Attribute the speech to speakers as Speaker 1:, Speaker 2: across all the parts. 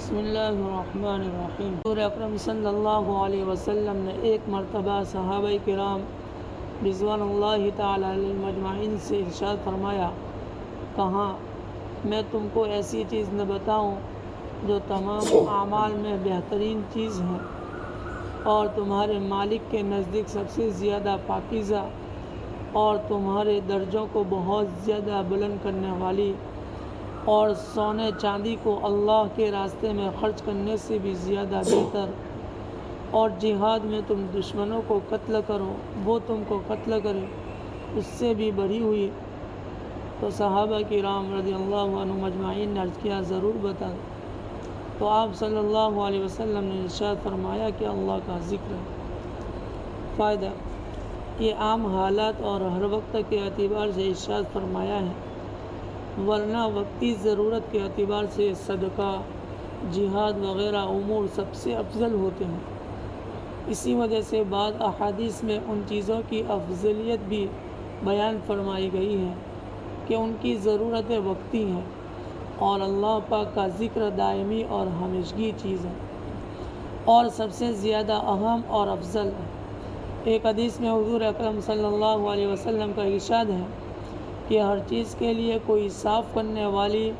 Speaker 1: بسم اللہ الرحمن الرحیم۔ حضور اکرم صلی اللہ علیہ وسلم نے ایک مرتبہ صحابہ کرام رضوان اللہ تعالی علیہم اجمعین سے ارشاد فرمایا، کہاں میں تم کو ایسی چیز نہ بتاؤں جو تمام اعمال میں بہترین چیز ہے اور تمہارے مالک کے نزدیک سب سے زیادہ پاکیزہ اور تمہارے درجوں کو بہت زیادہ بلند کرنے والی اور سونے چاندی کو اللہ کے راستے میں خرچ کرنے سے بھی زیادہ بہتر، اور جہاد میں تم دشمنوں کو قتل کرو وہ تم کو قتل کرے اس سے بھی بڑھی ہوئی۔ تو صحابہ کرام رضی اللہ عنہم اجمعین نے عرض کیا، ضرور بتا دو۔ تو آپ صلی اللہ علیہ وسلم نے ارشاد فرمایا کہ اللہ کا ذکر ہے۔ فائدہ، یہ عام حالات اور ہر وقت کے اعتبار سے ارشاد فرمایا ہے، ورنہ وقتی ضرورت کے اعتبار سے صدقہ، جہاد وغیرہ امور سب سے افضل ہوتے ہیں۔ اسی وجہ سے بعض احادیث میں ان چیزوں کی افضلیت بھی بیان فرمائی گئی ہے کہ ان کی ضرورت وقتی ہے اور اللہ پاک کا ذکر دائمی اور ہمیشگی چیز ہے اور سب سے زیادہ اہم اور افضل ہے۔ ایک حدیث میں حضور اکرم صلی اللہ علیہ وسلم کا ارشاد ہے کہ ہر چیز کے لیے کوئی صاف کرنے والی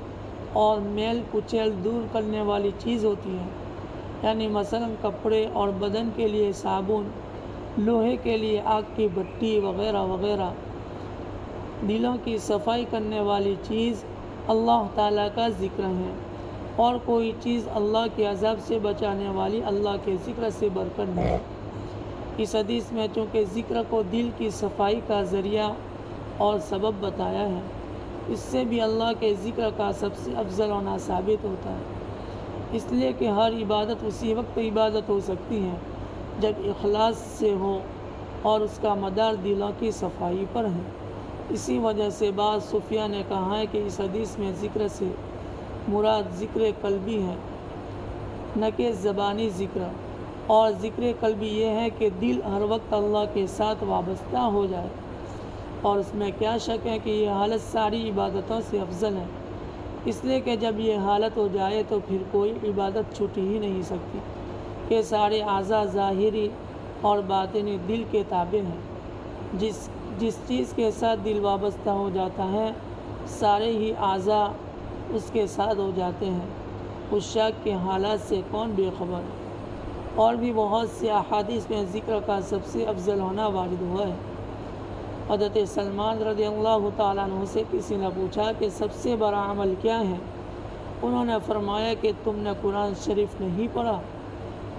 Speaker 1: اور میل کچیل دور کرنے والی چیز ہوتی ہے، یعنی مثلا کپڑے اور بدن کے لیے صابن، لوہے کے لیے آگ کی بھٹی وغیرہ وغیرہ۔ دلوں کی صفائی کرنے والی چیز اللہ تعالیٰ کا ذکر ہے، اور کوئی چیز اللہ کے عذاب سے بچانے والی اللہ کے ذکر سے بڑھ کر نہیں۔ اس حدیث میں چونکہ ذکر کو دل کی صفائی کا ذریعہ اور سبب بتایا ہے، اس سے بھی اللہ کے ذکر کا سب سے افضل ہونا ثابت ہوتا ہے، اس لیے کہ ہر عبادت اسی وقت عبادت ہو سکتی ہے جب اخلاص سے ہو اور اس کا مدار دلوں کی صفائی پر ہے۔ اسی وجہ سے بعض صوفیہ نے کہا ہے کہ اس حدیث میں ذکر سے مراد ذکر قلبی ہے، نہ کہ زبانی ذکر، اور ذکر قلبی یہ ہے کہ دل ہر وقت اللہ کے ساتھ وابستہ ہو جائے، اور اس میں کیا شک ہے کہ یہ حالت ساری عبادتوں سے افضل ہے، اس لیے کہ جب یہ حالت ہو جائے تو پھر کوئی عبادت چھوٹ ہی نہیں سکتی کہ سارے اعضاء ظاہری اور باطنی دل کے تابع ہیں۔ جس چیز کے ساتھ دل وابستہ ہو جاتا ہے سارے ہی اعضاء اس کے ساتھ ہو جاتے ہیں۔ عشاق کے حالات سے کون بے خبر ہے؟ اور بھی بہت سے احادیث میں ذکر کا سب سے افضل ہونا وارد ہوا ہے۔ حضرت سلمان رضی اللہ تعالیٰ عنہ سے کسی نے پوچھا کہ سب سے بڑا عمل کیا ہے؟ انہوں نے فرمایا کہ تم نے قرآن شریف نہیں پڑھا؟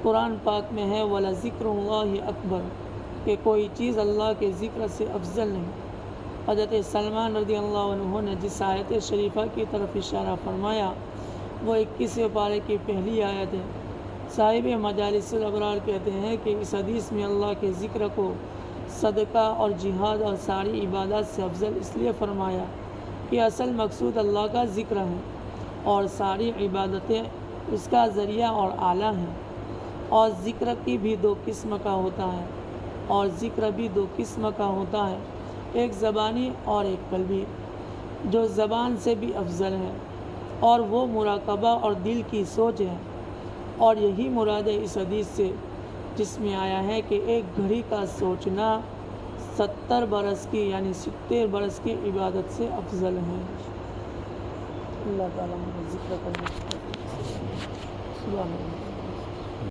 Speaker 1: قرآن پاک میں ہے وَلَذِكْرُ اللَّهِ أَكْبَرُ، کہ کوئی چیز اللہ کے ذکر سے افضل نہیں۔ حضرت سلمان رضی اللہ عنہ نے جس آیت شریفہ کی طرف اشارہ فرمایا وہ 21ویں پارے کی پہلی آیت ہے۔ صاحب مجالس الابرار کہتے ہیں کہ اس حدیث میں اللہ کے ذکر کو صدقہ اور جہاد اور ساری عبادات سے افضل اس لیے فرمایا کہ اصل مقصود اللہ کا ذکر ہے اور ساری عبادتیں اس کا ذریعہ اور آلہ ہیں، اور ذکر کی بھی دو قسم کا ہوتا ہے، اور ذکر بھی دو قسم کا ہوتا ہے، ایک زبانی اور ایک قلبی۔ جو زبان سے بھی افضل ہے اور وہ مراقبہ اور دل کی سوچ ہے، اور یہی مراد ہے اس حدیث سے جس میں آیا ہے کہ ایک گھڑی کا سوچنا 70 برس کی یعنی 70 برس کی عبادت سے افضل ہے۔ اللہ تعالیٰ ہمیں ذکر کرنے کی توفیق عطا فرمائے۔